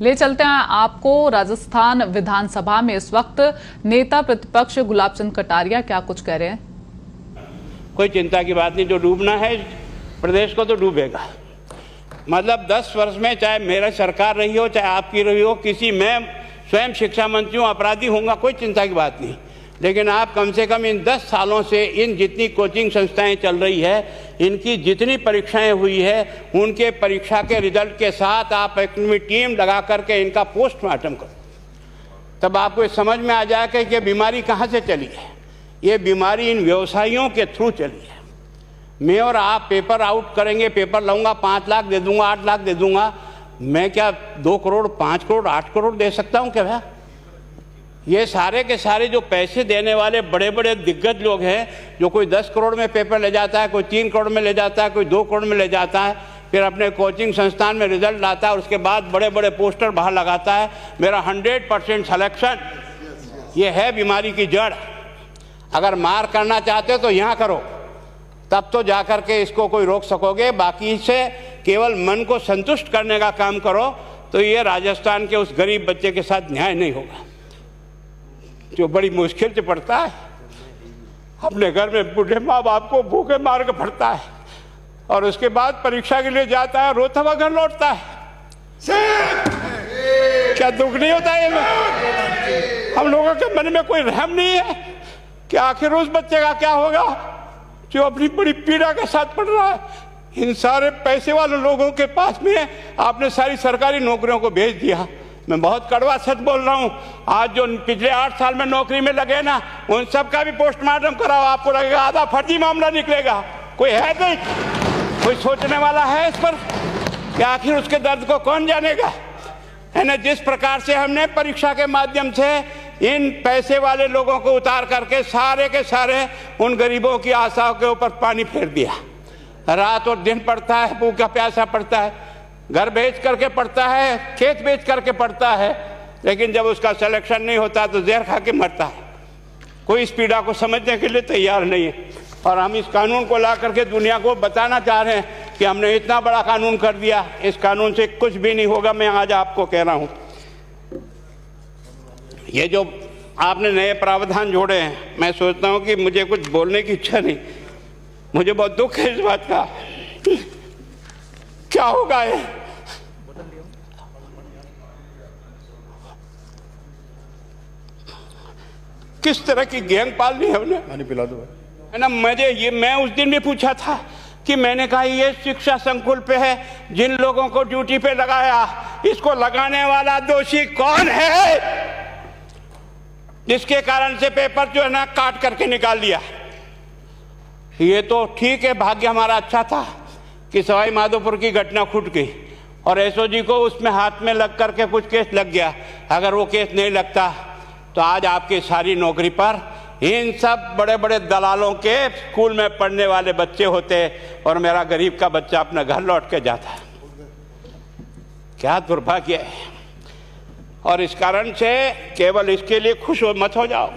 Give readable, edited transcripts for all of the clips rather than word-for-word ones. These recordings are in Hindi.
ले चलते हैं आपको राजस्थान विधानसभा में इस वक्त नेता प्रतिपक्ष गुलाब चंद कटारिया क्या कुछ कह रहे हैं। कोई चिंता की बात नहीं, जो डूबना है प्रदेश को तो डूबेगा। मतलब 10 वर्ष में चाहे मेरा सरकार रही हो चाहे आपकी रही हो, किसी मैं स्वयं शिक्षा मंत्री हूँ, अपराधी होऊंगा, कोई चिंता की बात नहीं। लेकिन आप कम से कम इन 10 सालों से इन जितनी कोचिंग संस्थाएं चल रही है, इनकी जितनी परीक्षाएं हुई है, उनके परीक्षा के रिजल्ट के साथ आप एक टीम लगा करके इनका पोस्टमार्टम करो, तब आपको समझ में आ जाएगा कि ये बीमारी कहाँ से चली है। ये बीमारी इन व्यवसायियों के थ्रू चली है। मैं और आप पेपर आउट करेंगे, पेपर लाऊंगा, 5 लाख दे दूंगा, 8 लाख दे दूंगा, मैं क्या 2 करोड़ 5 करोड़ 8 करोड़ दे सकता हूँ क्या भैया? ये सारे के सारे जो पैसे देने वाले बड़े बड़े दिग्गज लोग हैं, जो कोई 10 करोड़ में पेपर ले जाता है, कोई 3 करोड़ में ले जाता है, कोई 2 करोड़ में ले जाता है, फिर अपने कोचिंग संस्थान में रिजल्ट लाता है, उसके बाद बड़े बड़े पोस्टर बाहर लगाता है, मेरा 100% सिलेक्शन। ये है बीमारी की जड़। अगर मार करना चाहते हो तो यहाँ करो, तब तो जा कर के इसको कोई रोक सकोगे। बाकी से केवल मन को संतुष्ट करने का काम करो तो ये राजस्थान के उस गरीब बच्चे के साथ न्याय नहीं होगा, जो बड़ी मुश्किल से पढ़ता है, अपने घर में बूढ़े माँ बाप को भूखे मार के पढ़ता है और उसके बाद परीक्षा के लिए जाता है, रोता हुआ घर लौटता है। क्या दुख नहीं होता है? हम लोगों के मन में कोई रहम नहीं है कि आखिर उस बच्चे का क्या होगा जो अपनी बड़ी पीड़ा के साथ पढ़ रहा है। इन सारे पैसे वाले लोगों के पास में आपने सारी सरकारी नौकरियों को भेज दिया। मैं बहुत कड़वा सच बोल रहा हूँ। आज जो पिछले 8 साल में नौकरी में लगे ना, उन सब का भी पोस्टमार्टम कराओ, आपको लगेगा आधा फर्जी मामला निकलेगा। कोई है नहीं, कोई सोचने वाला है इस पर कि आखिर उसके दर्द को कौन जानेगा, है ना। जिस प्रकार से हमने परीक्षा के माध्यम से इन पैसे वाले लोगों को उतार करके सारे के सारे उन गरीबों की आशाओं के ऊपर पानी फेर दिया। रात और दिन पड़ता है, भूखा प्यासा पड़ता है, घर बेच करके पढ़ता है, खेत बेच करके पढ़ता है, लेकिन जब उसका सिलेक्शन नहीं होता तो जहर खा के मरता है। कोई इस पीड़ा को समझने के लिए तैयार नहीं है। और हम इस कानून को ला करके दुनिया को बताना चाह रहे हैं कि हमने इतना बड़ा कानून कर दिया, इस कानून से कुछ भी नहीं होगा। मैं आज आपको कह रहा हूँ, ये जो आपने नए प्रावधान जोड़े हैं, मैं सोचता हूँ कि मुझे कुछ बोलने की इच्छा नहीं, मुझे बहुत दुख है इस बात का। क्या होगा ये? किस तरह की गैंग पालनी है उन्हें? पानी पिला दो, है ना। मैं उस दिन भी पूछा था कि मैंने कहा ये शिक्षा संकुल पे है, जिन लोगों को ड्यूटी पे लगाया, इसको लगाने वाला दोषी कौन है, जिसके कारण से पेपर जो है ना काट करके निकाल दिया। ये तो ठीक है, भाग्य हमारा अच्छा था कि सवाई माधोपुर की घटना फूट गई और एसओजी को उसमें हाथ में लग करके कुछ केस लग गया। अगर वो केस नहीं लगता तो आज आपकी सारी नौकरी पर इन सब बड़े बड़े दलालों के स्कूल में पढ़ने वाले बच्चे होते और मेरा गरीब का बच्चा अपना घर लौट के जाता। क्या दुर्भाग्य है। और इस कारण से केवल इसके लिए खुश मत हो जाओ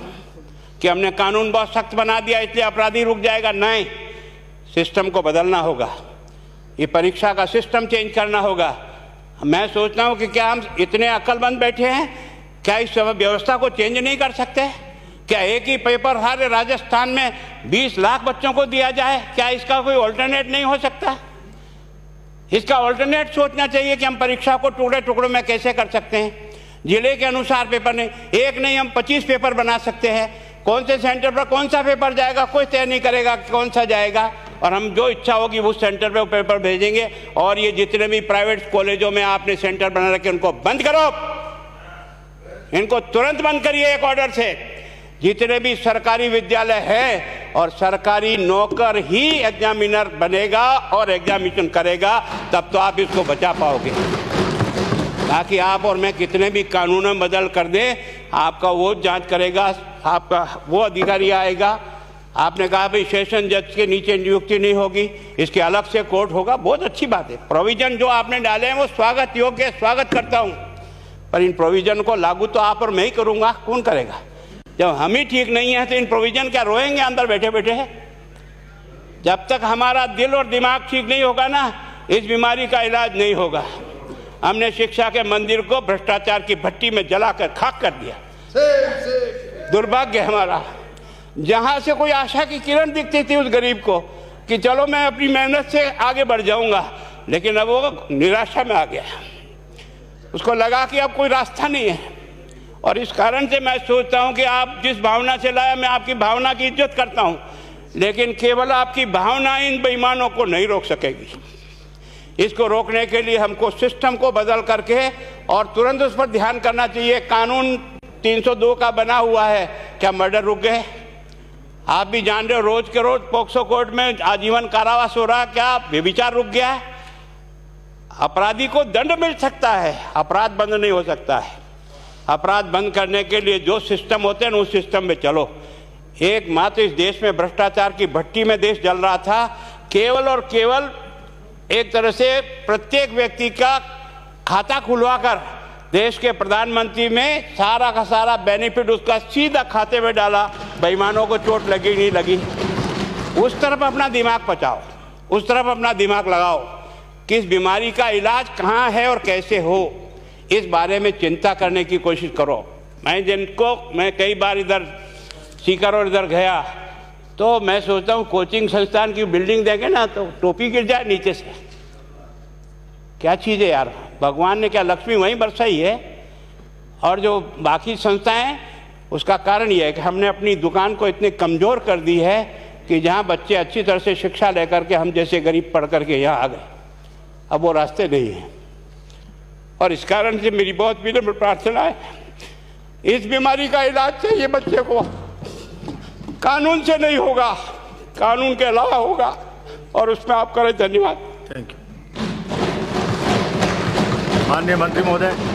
कि हमने कानून बहुत सख्त बना दिया इसलिए अपराधी रुक जाएगा। नहीं, सिस्टम को बदलना होगा, ये परीक्षा का सिस्टम चेंज करना होगा। मैं सोचता हूँ कि क्या हम इतने अक्लमंद बैठे हैं, क्या इस व्यवस्था को चेंज नहीं कर सकते? क्या एक ही पेपर हर राजस्थान में 20 लाख बच्चों को दिया जाए? क्या इसका कोई ऑल्टरनेट नहीं हो सकता? इसका ऑल्टरनेट सोचना चाहिए कि हम परीक्षा को टुकड़े टुकड़ों में कैसे कर सकते हैं। जिले के अनुसार पेपर नहीं, एक नहीं हम 25 पेपर बना सकते हैं। कौन से सेंटर पर कौन सा पेपर जाएगा कोई तय नहीं करेगा कौन सा जाएगा, और हम जो इच्छा होगी उस सेंटर पे वो पेपर भेजेंगे। और ये जितने भी प्राइवेट कॉलेजों में आपने सेंटर बना रखे उनको बंद करो, इनको तुरंत बंद करिए एक ऑर्डर से। जितने भी सरकारी विद्यालय है और सरकारी नौकर ही एग्जामिनर बनेगा और एग्जामिनेशन करेगा, तब तो आप इसको बचा पाओगे। ताकि आप और मैं कितने भी कानून बदल कर दें, आपका वो जांच करेगा, आपका वो अधिकारी आएगा। आपने कहा भाई सेशन जज के नीचे नियुक्ति नहीं होगी, इसके अलग से कोर्ट होगा, बहुत अच्छी बात है। प्रोविजन जो आपने डाले हैं वो स्वागत योग्य है, स्वागत करता हूँ, पर इन प्रोविजन को लागू तो आप और मैं ही करूँगा, कौन करेगा? जब हम ही ठीक नहीं है तो इन प्रोविजन क्या रोएंगे अंदर बैठे बैठे है? जब तक हमारा दिल और दिमाग ठीक नहीं होगा ना, इस बीमारी का इलाज नहीं होगा। हमने शिक्षा के मंदिर को भ्रष्टाचार की भट्टी में जलाकर खाक कर दिया। दुर्भाग्य हमारा, जहां से कोई आशा की किरण दिखती थी उस गरीब को कि चलो मैं अपनी मेहनत से आगे बढ़ जाऊंगा, लेकिन अब वो निराशा में आ गया। उसको लगा कि अब कोई रास्ता नहीं है। और इस कारण से मैं सोचता हूं कि आप जिस भावना से लाया, मैं आपकी भावना की इज्जत करता हूं, लेकिन केवल आपकी भावना इन बेईमानों को नहीं रोक सकेगी। इसको रोकने के लिए हमको सिस्टम को बदल करके और तुरंत उस पर ध्यान करना चाहिए। कानून 302 का बना हुआ है, क्या मर्डर रुक गए? आप भी जान रहे हो, रोज के रोज पोक्सो कोर्ट में आजीवन कारावास हो रहा, क्या व्यभिचार रुक गया है? अपराधी को दंड मिल सकता है, अपराध बंद नहीं हो सकता है। अपराध बंद करने के लिए जो सिस्टम होते हैं उस सिस्टम में चलो। एकमात्र इस देश में भ्रष्टाचार की भट्टी में देश जल रहा था। केवल और केवल एक तरह से प्रत्येक व्यक्ति का खाता खुलवाकर देश के प्रधानमंत्री में सारा का सारा बेनिफिट उसका सीधा खाते में डाला। बेईमानों को चोट लगी नहीं लगी, उस तरफ अपना दिमाग बचाओ, उस तरफ अपना दिमाग लगाओ। किस बीमारी का इलाज कहाँ है और कैसे हो, इस बारे में चिंता करने की कोशिश करो। मैं कई बार इधर सीकर और इधर गया तो मैं सोचता हूँ कोचिंग संस्थान की बिल्डिंग देखे ना तो टोपी गिर जाए नीचे से। क्या चीज़ है यार, भगवान ने क्या लक्ष्मी वहीं बरसाई है। और जो बाकी संस्थाएं, उसका कारण यह है कि हमने अपनी दुकान को इतनी कमज़ोर कर दी है कि जहाँ बच्चे अच्छी तरह से शिक्षा लेकर के हम जैसे गरीब पढ़ करके यहाँ आ गए, अब वो रास्ते नहीं हैं। और इस कारण से मेरी बहुत विनम्र प्रार्थना है, इस बीमारी का इलाज चाहिए बच्चे को, कानून से नहीं होगा, कानून के अलावा होगा। और उसमें आप करें। धन्यवाद। Thank you. माननीय मंत्री महोदय।